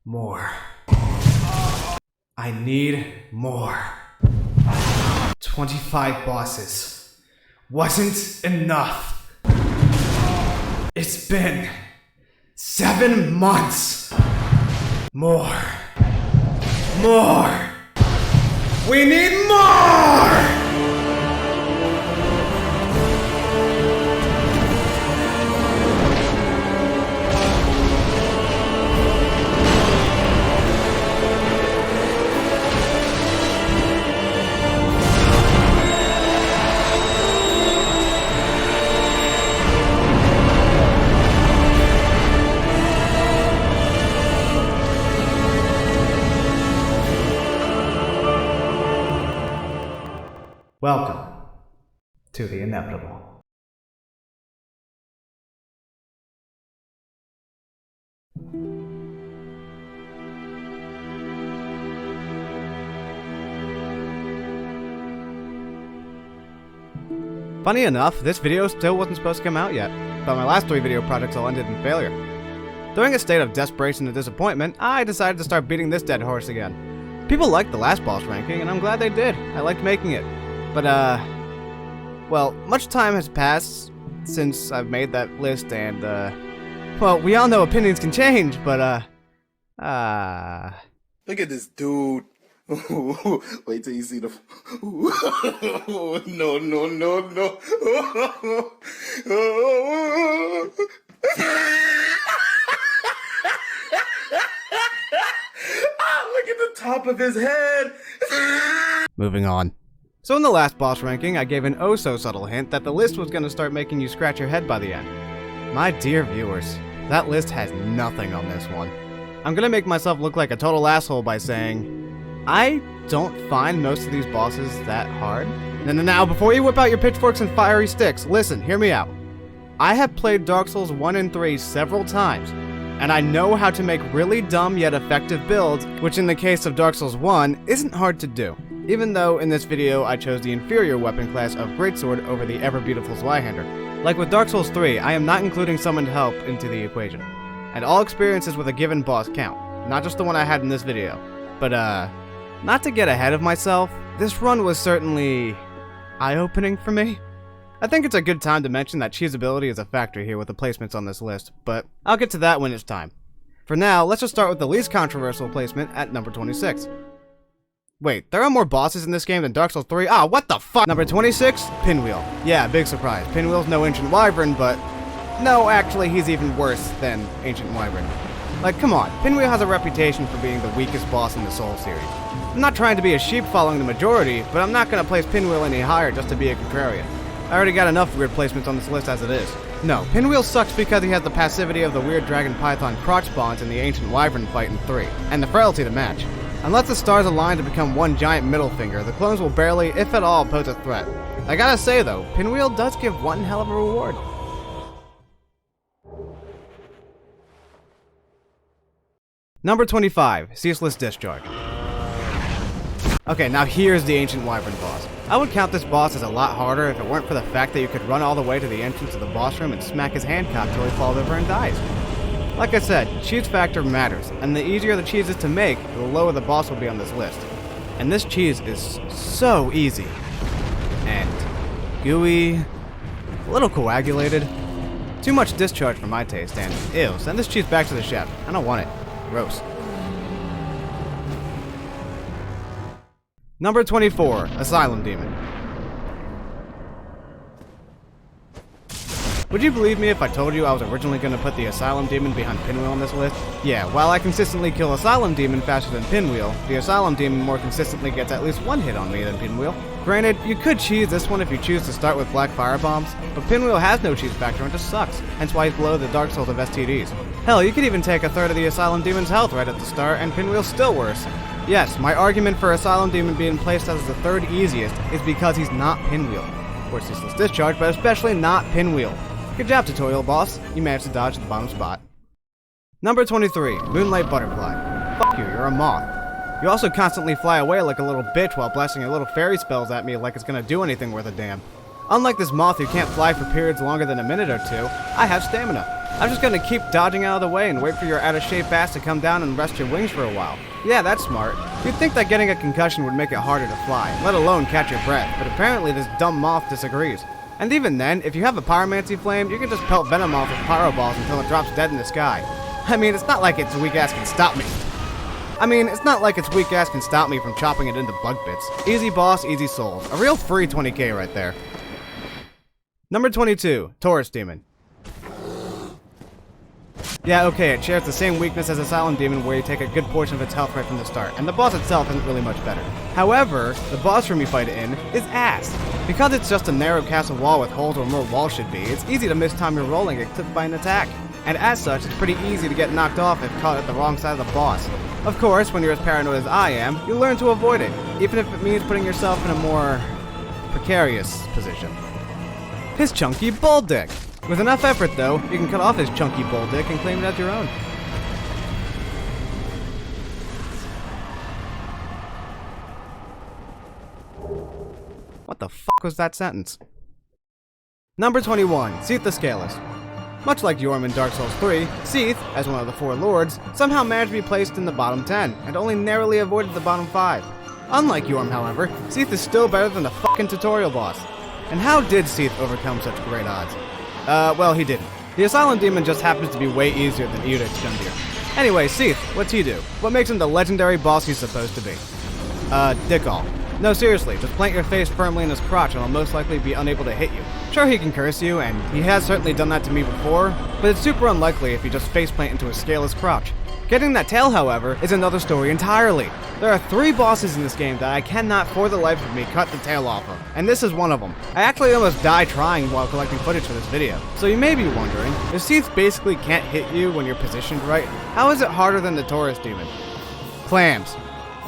More. I need more. 25 bosses wasn't enough. It's been 7 months. More. More. We need more! Welcome to the inevitable. Funny enough, this video still wasn't supposed to come out yet, but my last 3 video projects all ended in failure. During a state of desperation and disappointment, I decided to start beating this dead horse again. People liked the last boss ranking, and I'm glad they did. I liked making it. But, well, much time has passed since I've made that list, and, well, we all know opinions can change, but, Look at this dude. Wait till you see the... No. Look at the top of his head. Moving on. So in the last boss ranking, I gave an oh-so-subtle hint that the list was going to start making you scratch your head by the end. My dear viewers, that list has nothing on this one. I'm going to make myself look like a total asshole by saying, I don't find most of these bosses that hard. Now, before you whip out your pitchforks and fiery sticks, listen, hear me out. I have played Dark Souls 1 and 3 several times, and I know how to make really dumb yet effective builds, which in the case of Dark Souls 1 isn't hard to do. Even though in this video I chose the inferior weapon class of Greatsword over the ever-beautiful Zweihander. Like with Dark Souls 3, I am not including summoned help into the equation. And all experiences with a given boss count, not just the one I had in this video. But not to get ahead of myself, this run was certainly eye-opening for me. I think it's a good time to mention that cheesability is a factor here with the placements on this list, but I'll get to that when it's time. For now, let's just start with the least controversial placement at number 26. Wait, there are more bosses in this game than Dark Souls 3? Ah, what the fuck? Number 26, Pinwheel. Yeah, big surprise. Pinwheel's no Ancient Wyvern, but... no, actually, he's even worse than Ancient Wyvern. Like, come on, Pinwheel has a reputation for being the weakest boss in the Souls series. I'm not trying to be a sheep following the majority, but I'm not gonna place Pinwheel any higher just to be a contrarian. I already got enough weird placements on this list as it is. No, Pinwheel sucks because he has the passivity of the weird Dragon Python crotch spawns in the Ancient Wyvern fight in 3, and the frailty to match. Unless the stars align to become one giant middle finger, the clones will barely, if at all, pose a threat. I gotta say though, Pinwheel does give one hell of a reward. Number 25, Ceaseless Discharge. Okay, now here's the Ancient Wyvern boss. I would count this boss as a lot harder if it weren't for the fact that you could run all the way to the entrance of the boss room and smack his hand cock till he falls over and dies. Like I said, cheese factor matters, and the easier the cheese is to make, the lower the boss will be on this list. And this cheese is so easy. And gooey, a little coagulated. Too much discharge for my taste, and ew, send this cheese back to the chef. I don't want it. Gross. Number 24, Asylum Demon. Would you believe me if I told you I was originally going to put the Asylum Demon behind Pinwheel on this list? Yeah, while I consistently kill Asylum Demon faster than Pinwheel, the Asylum Demon more consistently gets at least one hit on me than Pinwheel. Granted, you could cheese this one if you choose to start with Black Fire Bombs, but Pinwheel has no cheese factor and just sucks, hence why he's below the Dark Souls of STDs. Hell, you could even take a third of the Asylum Demon's health right at the start, and Pinwheel's still worse. Yes, my argument for Asylum Demon being placed as the third easiest is because he's not Pinwheel. Or Ceaseless Discharge, but especially not Pinwheel. Good job, tutorial boss. You managed to dodge the bottom spot. Number 23, Moonlight Butterfly. Fuck you, you're a moth. You also constantly fly away like a little bitch while blasting your little fairy spells at me like it's gonna do anything worth a damn. Unlike this moth who can't fly for periods longer than a minute or two, I have stamina. I'm just gonna keep dodging out of the way and wait for your out-of-shape ass to come down and rest your wings for a while. Yeah, that's smart. You'd think that getting a concussion would make it harder to fly, let alone catch your breath, but apparently this dumb moth disagrees. And even then, if you have a pyromancy flame, you can just pelt venom off with pyro balls until it drops dead in the sky. I mean, it's not like its weak ass can stop me. From chopping it into bug bits. Easy boss, easy souls. A real free 20k right there. Number 22, Taurus Demon. Yeah, okay, it shares the same weakness as Asylum Demon, where you take a good portion of its health right from the start, and the boss itself isn't really much better. However, the boss room you fight it in is ass. Because it's just a narrow castle wall with holes where more walls should be, it's easy to mistime your rolling and get clipped by an attack. And as such, it's pretty easy to get knocked off if caught at the wrong side of the boss. Of course, when you're as paranoid as I am, you learn to avoid it, even if it means putting yourself in a more precarious position. His chunky bull dick. With enough effort, though, you can cut off his chunky bull dick and claim it as your own. What the fuck was that sentence? Number 21, Seath the Scaleless. Much like Yorm in Dark Souls 3, Seath, as one of the 4 lords, somehow managed to be placed in the bottom 10, and only narrowly avoided the bottom 5. Unlike Yorm, however, Seath is still better than the fucking tutorial boss. And how did Seath overcome such great odds? Well, he didn't. The Asylum Demon just happens to be way easier than Uuuh Gundyr. Anyway, Seath, what's he do? What makes him the legendary boss he's supposed to be? Dick all. No, seriously, just plant your face firmly in his crotch and he'll most likely be unable to hit you. Sure, he can curse you, and he has certainly done that to me before, but it's super unlikely if you just faceplant into a scaleless crotch. Getting that tail, however, is another story entirely. There are 3 bosses in this game that I cannot for the life of me cut the tail off of, and this is one of them. I actually almost died trying while collecting footage for this video. So you may be wondering, if Seath basically can't hit you when you're positioned right, how is it harder than the Taurus Demon? Clams.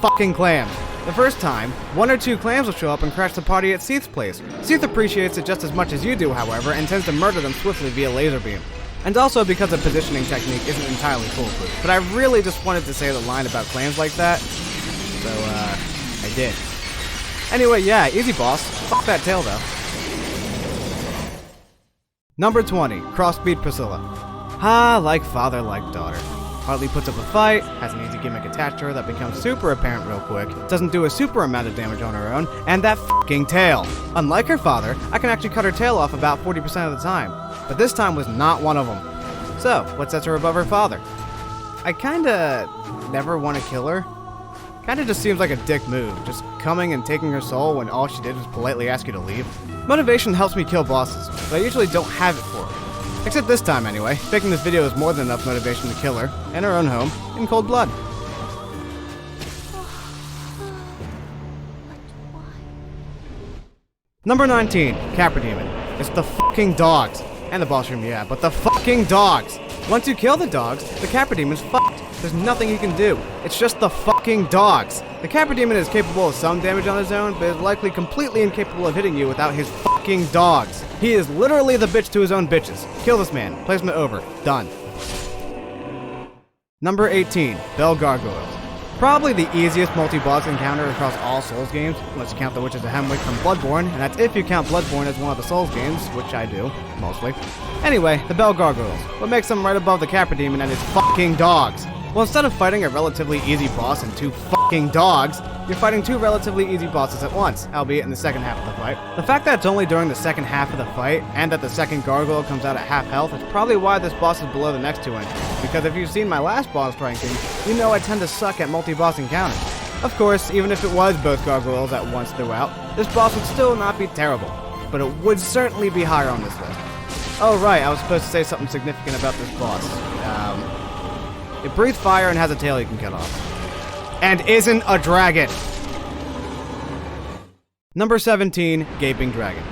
Fucking clams. The first time, 1 or 2 clams will show up and crash the party at Seath's place. Seath appreciates it just as much as you do, however, and tends to murder them swiftly via laser beam. And also because the positioning technique isn't entirely foolproof. But I really just wanted to say the line about clams like that, so, I did. Anyway, yeah, easy boss. Fuck that tail, though. Number 20, Crossbeat Priscilla. Like father, like daughter. Hardly puts up a fight, has an easy gimmick attached to her that becomes super apparent real quick, doesn't do a super amount of damage on her own, and that fucking tail! Unlike her father, I can actually cut her tail off about 40% of the time, but this time was not one of them. So, what sets her above her father? I kinda never want to kill her. Kinda just seems like a dick move, just coming and taking her soul when all she did was politely ask you to leave. Motivation helps me kill bosses, but I usually don't have it for her. Except this time, anyway. Making this video is more than enough motivation to kill her, in her own home, in cold blood. Number 19, Kapper Demon. It's the fucking dogs. And the boss room, yeah, but the fucking dogs! Once you kill the dogs, the Kapper Demon's fucked. There's nothing you can do. It's just the fucking dogs. The Kapper Demon is capable of some damage on his own, but is likely completely incapable of hitting you without his fucking dogs. He is literally the bitch to his own bitches. Kill this man. Placement over. Done. Number 18, Belle Gargoyles. Probably the easiest multi-boss encounter across all Souls games, unless you count the Witches of Hemwick from Bloodborne, and that's if you count Bloodborne as one of the Souls games, which I do, mostly. Anyway, the Belle Gargoyles. What makes them right above the Kapper Demon and his fucking dogs? Well, instead of fighting a relatively easy boss and 2 fucking dogs, you're fighting 2 relatively easy bosses at once, albeit in the second half of the fight. The fact that it's only during the second half of the fight, and that the second gargoyle comes out at half health, is probably why this boss is below the next 2 entries. Because if you've seen my last boss ranking, you know I tend to suck at multi-boss encounters. Of course, even if it was both gargoyles at once throughout, this boss would still not be terrible, but it would certainly be higher on this list. Oh right, I was supposed to say something significant about this boss. It breathes fire and has a tail you can cut off. And isn't a dragon! Number 17, Gaping Dragon.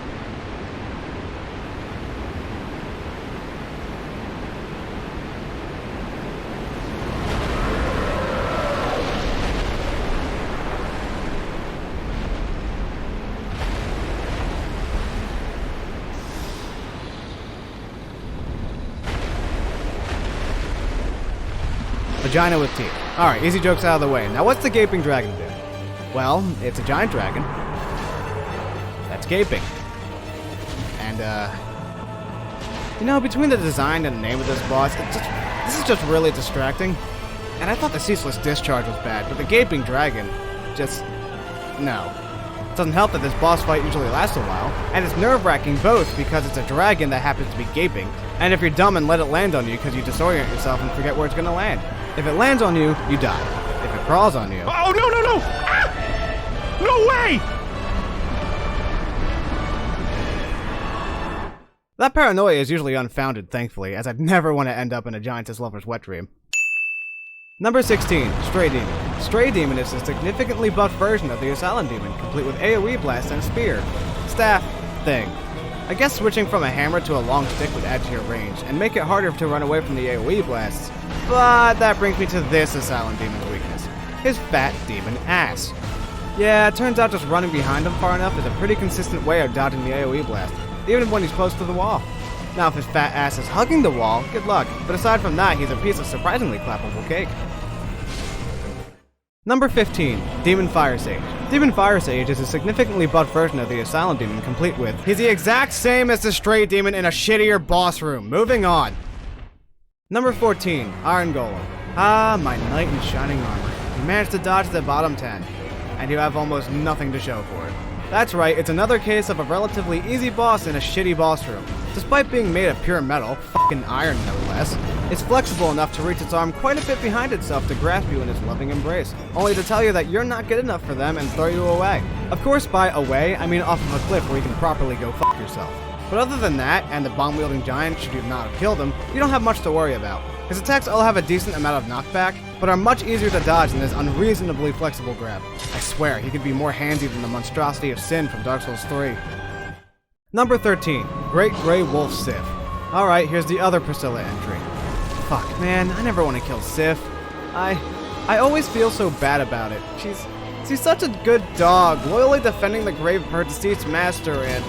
Vagina with teeth. Alright, easy jokes out of the way. Now what's the Gaping Dragon do? Well, it's a giant dragon that's gaping. And, You know, between the design and the name of this boss, this is just really distracting. And I thought the Ceaseless Discharge was bad, but the Gaping Dragon, no. It doesn't help that this boss fight usually lasts a while, and it's nerve-wracking both because it's a dragon that happens to be gaping, and if you're dumb and let it land on you because you disorient yourself and forget where it's gonna land. If it lands on you, you die. If it crawls on you... Oh, no, no, no! Ah! No way! That paranoia is usually unfounded, thankfully, as I'd never want to end up in a Giantess Lover's wet dream. Number 16, Stray Demon. Stray Demon is a significantly buffed version of the Asylum Demon, complete with AoE blast and spear, staff, thing. I guess switching from a hammer to a long stick would add to your range, and make it harder to run away from the AoE blasts. But that brings me to this Asylum Demon's weakness, his fat demon ass. Yeah, it turns out just running behind him far enough is a pretty consistent way of dodging the AoE blast, even when he's close to the wall. Now if his fat ass is hugging the wall, good luck, but aside from that, he's a piece of surprisingly clappable cake. Number 15, Demon Fire Sage. Demon Fire Sage is a significantly buffed version of the Asylum Demon, complete with... He's the exact same as the Stray Demon in a shittier boss room. Moving on. Number 14, Iron Golem. Ah, my knight in shining armor. You managed to dodge the bottom 10, and you have almost nothing to show for it. That's right, it's another case of a relatively easy boss in a shitty boss room. Despite being made of pure metal, fucking iron no less, it's flexible enough to reach its arm quite a bit behind itself to grasp you in its loving embrace, only to tell you that you're not good enough for them and throw you away. Of course, by away, I mean off of a cliff where you can properly go fuck yourself. But other than that, and the bomb-wielding giant, should you not have killed him, you don't have much to worry about. His attacks all have a decent amount of knockback, but are much easier to dodge than his unreasonably flexible grab. I swear, he could be more handy than the monstrosity of Sin from Dark Souls 3. Number 13, Great Grey Wolf Sif. Alright, here's the other Priscilla entry. Fuck, man, I never want to kill Sif. I always feel so bad about it. She's such a good dog, loyally defending the grave of her deceased master, and...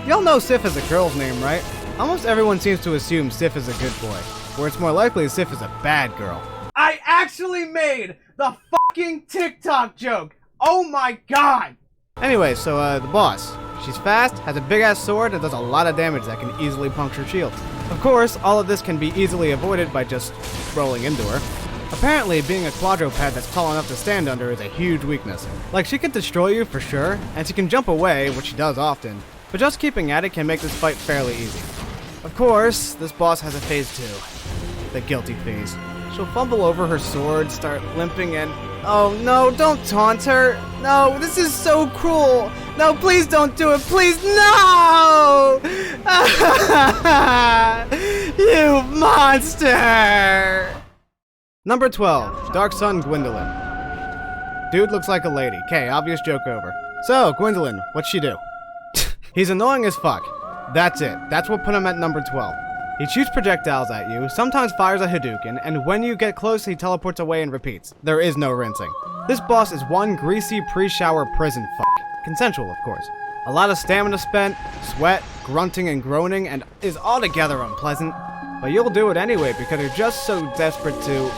Y'all know Sif is a girl's name, right? Almost everyone seems to assume Sif is a good boy, where it's more likely Sif is a bad girl. I actually made the fucking TikTok joke! Oh my god! Anyway, so the boss. She's fast, has a big ass sword, and does a lot of damage that can easily puncture shields. Of course, all of this can be easily avoided by just rolling into her. Apparently, being a quadruped that's tall enough to stand under is a huge weakness. Like, she can destroy you for sure, and she can jump away, which she does often, but just keeping at it can make this fight fairly easy. Of course, this boss has a phase 2. The guilty phase. She'll fumble over her sword, start limping, and... Oh no, don't taunt her! No, this is so cruel! No, please don't do it, please, no! You monster! Number 12, Dark Sun Gwyndolin. Dude looks like a lady. Okay, obvious joke over. So, Gwyndolin, what'd she do? He's annoying as fuck. That's it. That's what put him at number 12. He shoots projectiles at you, sometimes fires a Hadouken, and when you get close, he teleports away and repeats. There is no rinsing. This boss is one greasy pre-shower prison fuck. Consensual, of course. A lot of stamina spent, sweat, grunting and groaning, and is altogether unpleasant. But you'll do it anyway because you're just so desperate to...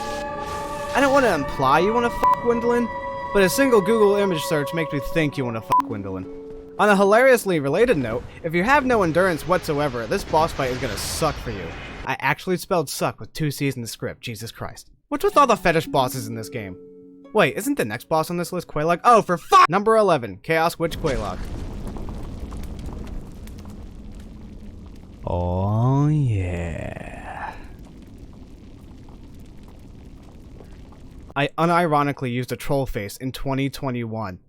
I don't want to imply you want to fuck Gwyndolin, but a single Google image search makes me think you want to fuck Gwyndolin. On a hilariously related note, if you have no endurance whatsoever, this boss fight is gonna suck for you. I actually spelled suck with 2 C's in the script, Jesus Christ. What's with all the fetish bosses in this game? Wait, isn't the next boss on this list Quelaag? Oh, for fuck! Number 11, Chaos Witch Quelaag. Oh yeah. I unironically used a Trollface in 2021.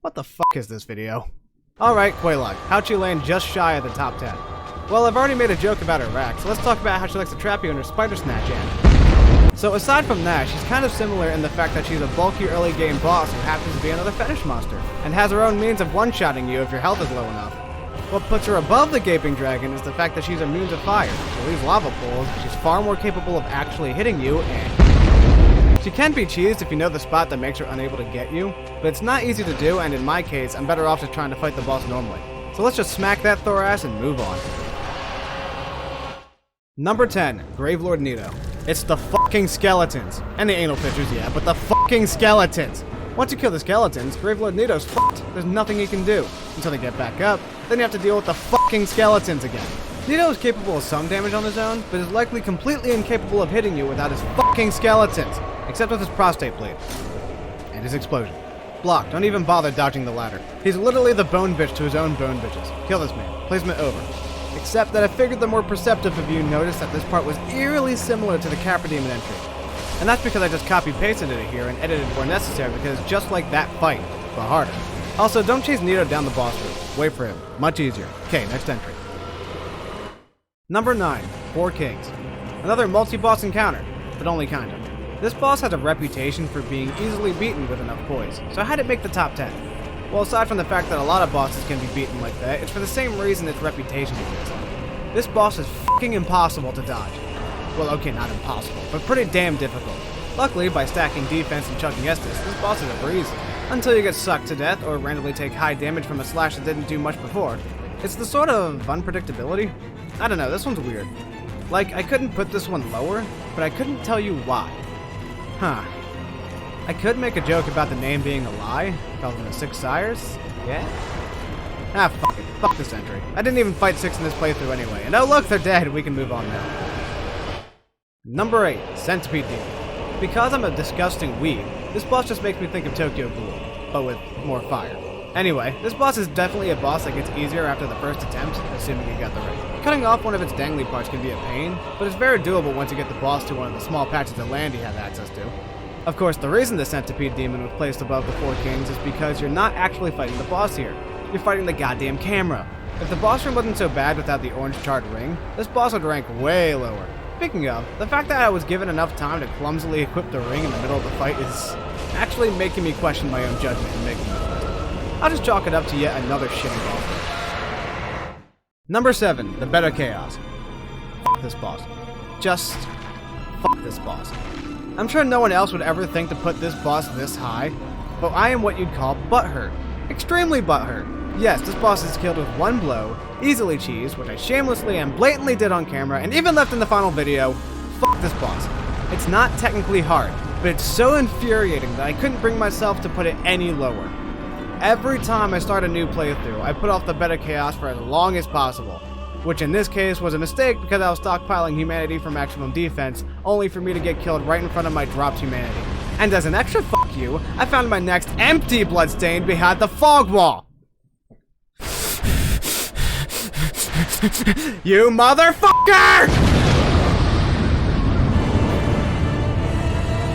What the fuck is this video? Alright, Quelaag, how'd she land just shy of the top 10? Well, I've already made a joke about her rack, so let's talk about how she likes to trap you in her spider snatch hand. So aside from that, she's kind of similar in the fact that she's a bulky early game boss who happens to be another fetish monster, and has her own means of one-shotting you if your health is low enough. What puts her above the Gaping Dragon is the fact that she's immune to fire. She leaves lava pools, she's far more capable of actually hitting you, and... She can be cheesed if you know the spot that makes her unable to get you, but it's not easy to do, and in my case, I'm better off just trying to fight the boss normally. So let's just smack that Thor ass and move on. Number 10, Gravelord Nido. It's the fucking skeletons. And the anal fissures, yeah, but the fucking skeletons. Once you kill the skeletons, Gravelord Nido's fucked. There's nothing you can do. Until they get back up, then you have to deal with the fucking skeletons again. Nido is capable of some damage on his own, but is likely completely incapable of hitting you without his fucking skeletons, except with his prostate blade. And his explosion. Block, don't even bother dodging the ladder. He's literally the bone bitch to his own bone bitches. Kill this man. Placement over. Except that I figured the more perceptive of you noticed that this part was eerily similar to the Kapper Demon entry. And that's because I just copy-pasted it here and edited where necessary because it's just like that fight, but harder. Also, don't chase Nido down the boss route. Wait for him. Much easier. Okay, next entry. Number 9, Four Kings. Another multi-boss encounter, but only kind of. This boss has a reputation for being easily beaten with enough poise, so how'd it make the top 10? Well, aside from the fact that a lot of bosses can be beaten like that, it's for the same reason its reputation exists. This boss is fucking impossible to dodge. Well, okay, not impossible, but pretty damn difficult. Luckily, by stacking defense and chucking Estus, this boss is a breeze. Until you get sucked to death or randomly take high damage from a slash that didn't do much before. It's the sort of unpredictability. I don't know, this one's weird. Like, I couldn't put this one lower, but I couldn't tell you why. Huh. I could make a joke about the name being a lie, call them the Six Sires, yeah? Ah, fuck it. Fuck this entry. I didn't even fight 6 in this playthrough anyway, and oh look, they're dead, we can move on now. Number 8, Centipede Demon. Because I'm a disgusting weeb, this boss just makes me think of Tokyo Ghoul, but with more fire. Anyway, this boss is definitely a boss that gets easier after the first attempt, assuming you got the ring. Cutting off one of its dangly parts can be a pain, but it's very doable once you get the boss to one of the small patches of land you have access to. Of course, the reason the Centipede Demon was placed above the Four Kings is because you're not actually fighting the boss here. You're fighting the goddamn camera. If the boss room wasn't so bad without the orange charred ring, this boss would rank way lower. Speaking of, the fact that I was given enough time to clumsily equip the ring in the middle of the fight is actually making me question my own judgment in making this list. I'll just chalk it up to yet another shitty boss. Number 7, the Belle Chaos. Fuck this boss. Just fuck this boss. I'm sure no one else would ever think to put this boss this high, but I am what you'd call butthurt. Extremely butthurt. Yes, this boss is killed with one blow, easily cheesed, which I shamelessly and blatantly did on camera and even left in the final video. Fuck this boss. It's not technically hard, but it's so infuriating that I couldn't bring myself to put it any lower. Every time I start a new playthrough, I put off the Belle Chaos for as long as possible, which in this case was a mistake because I was stockpiling humanity for maximum defense, only for me to get killed right in front of my dropped humanity. And as an extra fuck you, I found my next empty bloodstain behind the fog wall. You motherfucker!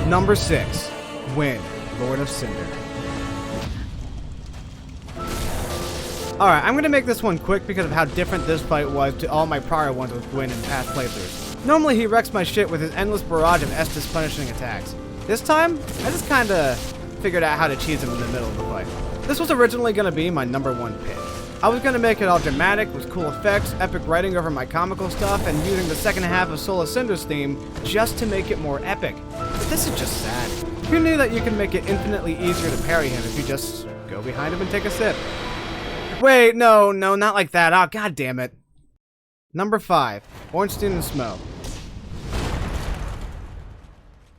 Number 6, Gwyn, Lord of Cinder. Alright, I'm gonna make this one quick because of how different this fight was to all my prior ones with Gwyn in past playthroughs. Normally he wrecks my shit with his endless barrage of Estus punishing attacks. This time, I just kinda figured out how to cheese him in the middle of the fight. This was originally gonna be my number 1 pick. I was gonna make it all dramatic, with cool effects, epic writing over my comical stuff, and using the second half of Soul of Cinder's theme just to make it more epic. But this is just sad. Who knew that you can make it infinitely easier to parry him if you just go behind him and take a sip? Wait, no, not like that. Oh, god damn it. Number 5, Ornstein and Smo.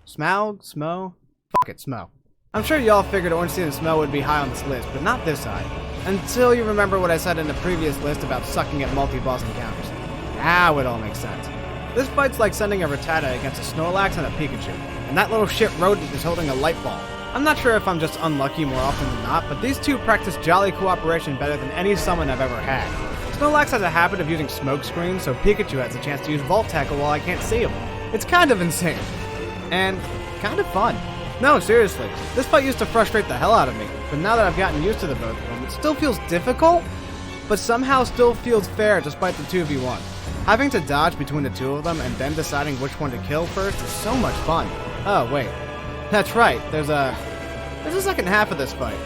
Smaug? Smo? Fuck it, Smo. I'm sure y'all figured Ornstein and Smo would be high on this list, but not this high. Until you remember what I said in the previous list about sucking at multi-boss encounters. Now it all makes sense. This fight's like sending a Rattata against a Snorlax and a Pikachu, and that little shit rodent is holding a light ball. I'm not sure if I'm just unlucky more often than not, but these two practice jolly cooperation better than any summon I've ever had. Snorlax has a habit of using smoke screens, so Pikachu has a chance to use Volt Tackle while I can't see him. It's kind of insane. And kind of fun. No, seriously, this fight used to frustrate the hell out of me, but now that I've gotten used to the both of them, it still feels difficult, but somehow still feels fair despite the 2v1. Having to dodge between the two of them and then deciding which one to kill first is so much fun. Oh, wait. That's right, there's a second half of this fight.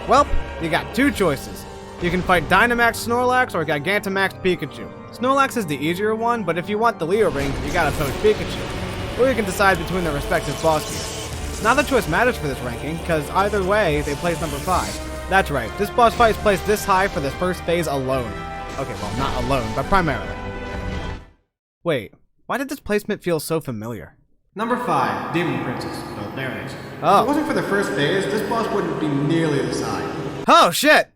Welp, you got 2 choices. You can fight Dynamax Snorlax or Gigantamax Pikachu. Snorlax is the easier one, but if you want the Leo ring, you gotta poach Pikachu. Or you can decide between the respective boss tiers. Neither choice matters for this ranking, because either way, they place number 5. That's right, this boss fight is placed this high for this first phase alone. Okay, well, not alone, but primarily. Wait, why did this placement feel so familiar? Number 5, Demon Princess. Oh, there it is. Oh. If it wasn't for the first phase, this boss wouldn't be nearly this high. Oh, shit!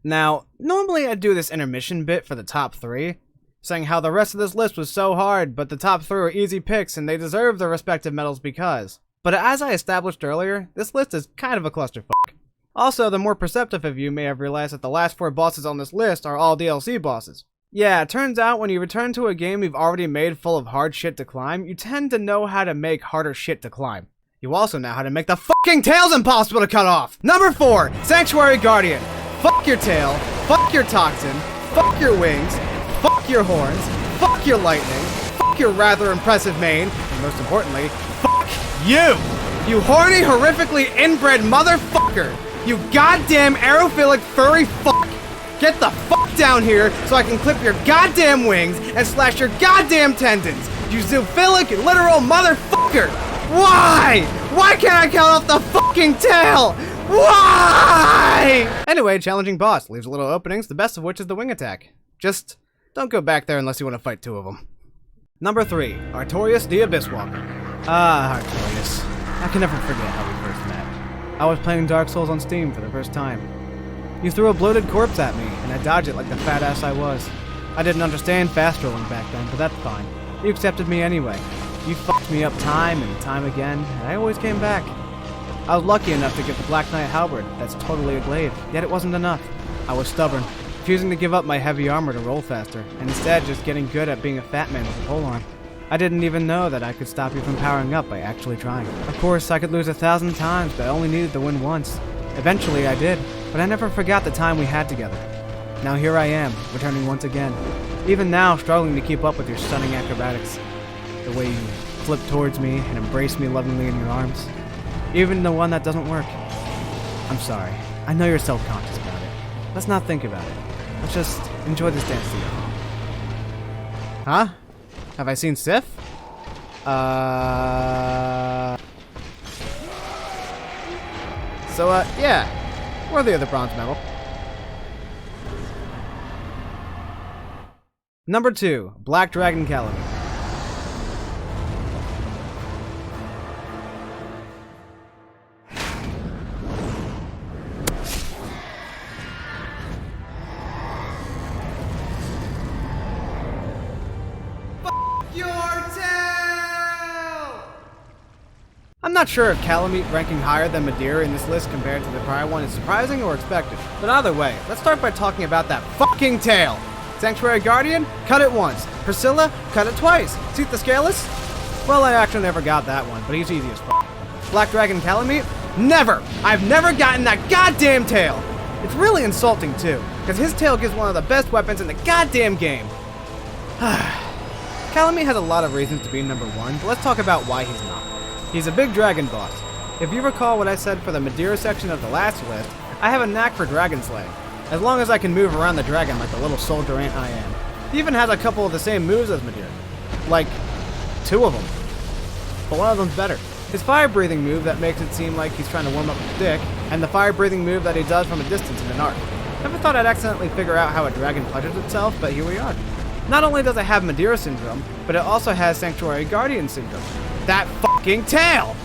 Now, normally I'd do this intermission bit for the top 3, saying how the rest of this list was so hard, but the top 3 were easy picks and they deserve their respective medals because. But as I established earlier, this list is kind of a clusterfuck. Also, the more perceptive of you may have realized that the last 4 bosses on this list are all DLC bosses. Yeah, it turns out when you return to a game you've already made full of hard shit to climb, you tend to know how to make harder shit to climb. You also know how to make the fucking tails impossible to cut off! Number 4, Sanctuary Guardian. Fuck your tail, fuck your toxin, fuck your wings, fuck your horns, fuck your lightning, fuck your rather impressive mane, and most importantly, fuck you! You horny, horrifically inbred motherfucker! You goddamn aerophilic furry fuck! Get the fuck down here so I can clip your goddamn wings and slash your goddamn tendons! You zoophilic literal motherfucker! Why? Why can't I count off the fucking tail? Why? Anyway, challenging boss. Leaves little openings, the best of which is the wing attack. Just don't go back there unless you want to fight 2 of them. Number 3, Artorias the Abyss Walker. Ah, Artorias. I can never forget how we first met. I was playing Dark Souls on Steam for the first time. You threw a bloated corpse at me, and I dodged it like the fat ass I was. I didn't understand fast rolling back then, but that's fine. You accepted me anyway. You fucked me up time and time again, and I always came back. I was lucky enough to get the Black Knight Halberd that's totally a glaive, yet it wasn't enough. I was stubborn, refusing to give up my heavy armor to roll faster, and instead just getting good at being a fat man with a polearm. I didn't even know that I could stop you from powering up by actually trying. Of course, I could lose 1,000 times, but I only needed to win once. Eventually I did, but I never forgot the time we had together. Now here I am, returning once again. Even now, struggling to keep up with your stunning acrobatics. The way you flip towards me and embrace me lovingly in your arms. Even the one that doesn't work. I'm sorry. I know you're self-conscious about it. Let's not think about it. Let's just enjoy this dance together. Huh? Have I seen Sif? Yeah. Worthy of the bronze medal. Number 2, Black Dragon Kalami. I'm not sure if Calamity ranking higher than Madeira in this list compared to the prior one is surprising or expected. But either way, let's start by talking about that fucking tail. Sanctuary Guardian, cut it once. Priscilla, cut it twice. Seat the Scaleless? Well, I actually never got that one, but he's easy as fuck. Black Dragon Calamity? Never! I've never gotten that goddamn tail! It's really insulting too, because his tail gives one of the best weapons in the goddamn game. Calamity has a lot of reasons to be number 1, but let's talk about why he's not. He's a big dragon boss. If you recall what I said for the Madeira section of the last list, I have a knack for dragon slaying, as long as I can move around the dragon like the little soldier ant I am. He even has a couple of the same moves as Madeira. Like, 2 of them. But one of them's better. His fire-breathing move that makes it seem like he's trying to warm up his dick, and the fire-breathing move that he does from a distance in an arc. Never thought I'd accidentally figure out how a dragon pleasures itself, but here we are. Not only does it have Madeira syndrome, but it also has Sanctuary Guardian syndrome. That fucking tail!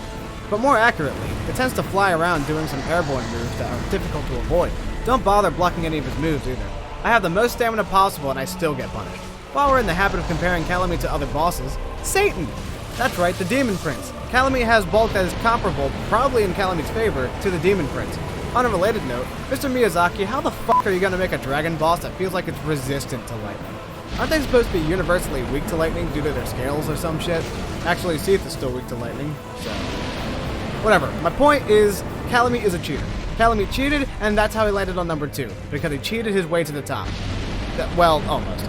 But more accurately, it tends to fly around doing some airborne moves that are difficult to avoid. Don't bother blocking any of his moves either. I have the most stamina possible and I still get punished. While we're in the habit of comparing Calamity to other bosses, Satan! That's right, the Demon Prince. Calamity has bulk that is comparable, probably in Calamity's favor, to the Demon Prince. On a related note, Mr. Miyazaki, how the fuck are you gonna make a dragon boss that feels like it's resistant to lightning? Aren't they supposed to be universally weak to lightning due to their scales or some shit? Actually, Seath is still weak to lightning, so... Whatever. My point is, Calamity is a cheater. Calamity cheated, and that's how he landed on number 2, because he cheated his way to the top. Well, almost.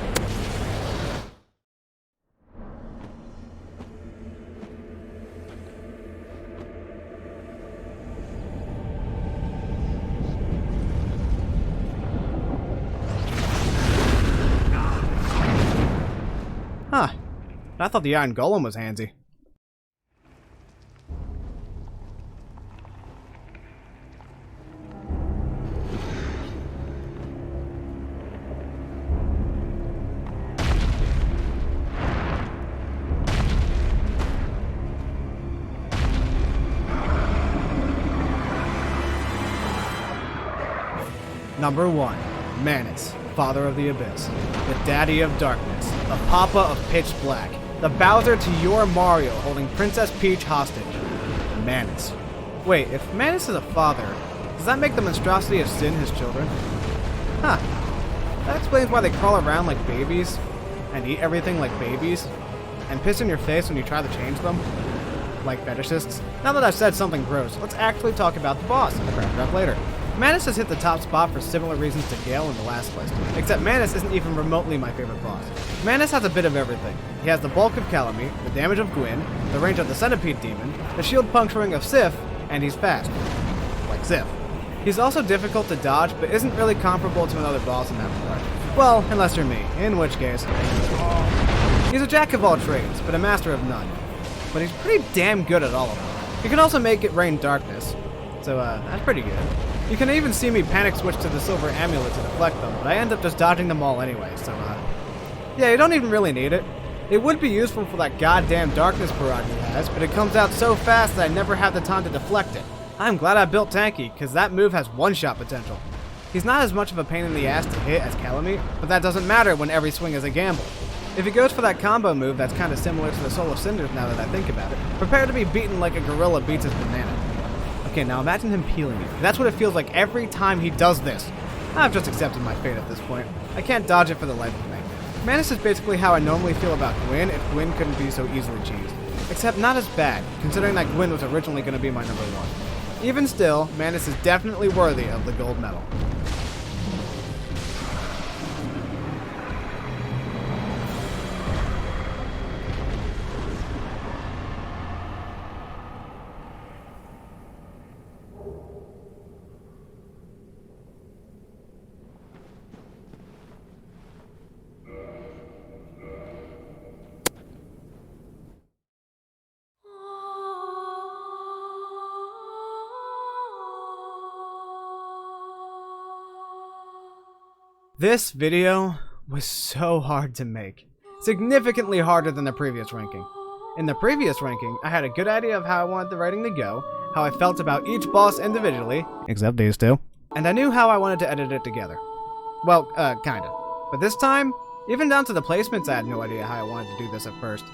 Huh. I thought the Iron Golem was handsy. Number 1. Manus, father of the abyss, the daddy of darkness, the papa of pitch black, the Bowser to your Mario holding Princess Peach hostage. Manus. Wait, if Manus is a father, does that make the monstrosity of sin his children? Huh. That explains why they crawl around like babies, and eat everything like babies, and piss in your face when you try to change them, like fetishists. Now that I've said something gross, let's actually talk about the boss in the paragraph later. Manus has hit the top spot for similar reasons to Gale in the last list, except Manus isn't even remotely my favorite boss. Manus has a bit of everything. He has the bulk of Kalami, the damage of Gwyn, the range of the Centipede Demon, the shield puncturing of Sif, and he's fast. Like Sif. He's also difficult to dodge, but isn't really comparable to another boss in that regard. Well, unless you're me, in which case... He's a jack of all trades, but a master of none. But he's pretty damn good at all of them. He can also make it rain darkness, so that's pretty good. You can even see me panic switch to the silver amulet to deflect them, but I end up just dodging them all anyway, so yeah, you don't even really need it. It would be useful for that goddamn darkness barrage he has, but it comes out so fast that I never have the time to deflect it. I'm glad I built Tanky, because that move has one-shot potential. He's not as much of a pain in the ass to hit as Kalami, but that doesn't matter when every swing is a gamble. If he goes for that combo move that's kind of similar to the Soul of Cinders now that I think about it, prepare to be beaten like a gorilla beats his banana. Okay, now imagine him peeling it. That's what it feels like every time he does this. I've just accepted my fate at this point. I can't dodge it for the life of me. Manus is basically how I normally feel about Gwyn if Gwyn couldn't be so easily cheesed. Except not as bad, considering that Gwyn was originally going to be my number one. Even still, Manus is definitely worthy of the gold medal. This video was so hard to make. Significantly harder than the previous ranking. In the previous ranking, I had a good idea of how I wanted the writing to go, how I felt about each boss individually, except these two, and I knew how I wanted to edit it together. Well, kinda. But this time, even down to the placements I had no idea how I wanted to do this at first.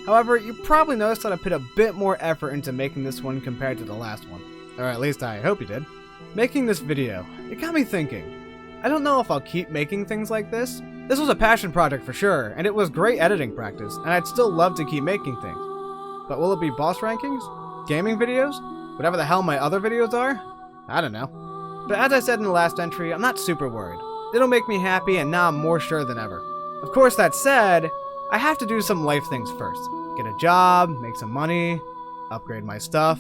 However, you probably noticed that I put a bit more effort into making this one compared to the last one. Or at least I hope you did. Making this video, it got me thinking. I don't know if I'll keep making things like this. This was a passion project for sure, and it was great editing practice, and I'd still love to keep making things. But will it be boss rankings? Gaming videos? Whatever the hell my other videos are? I don't know. But as I said in the last entry, I'm not super worried. It'll make me happy, and now I'm more sure than ever. Of course, that said, I have to do some life things first. Get a job, make some money, upgrade my stuff.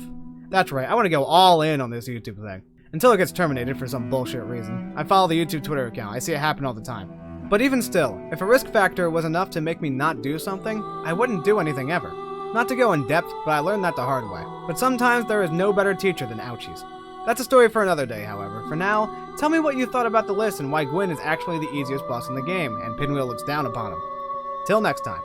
That's right, I want to go all in on this YouTube thing. Until it gets terminated for some bullshit reason. I follow the YouTube Twitter account, I see it happen all the time. But even still, if a risk factor was enough to make me not do something, I wouldn't do anything ever. Not to go in depth, but I learned that the hard way. But sometimes there is no better teacher than ouchies. That's a story for another day, however. For now, tell me what you thought about the list and why Gwyn is actually the easiest boss in the game, and Pinwheel looks down upon him. Till next time.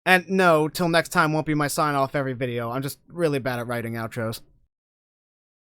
And no, till next time won't be my sign-off every video. I'm just really bad at writing outros.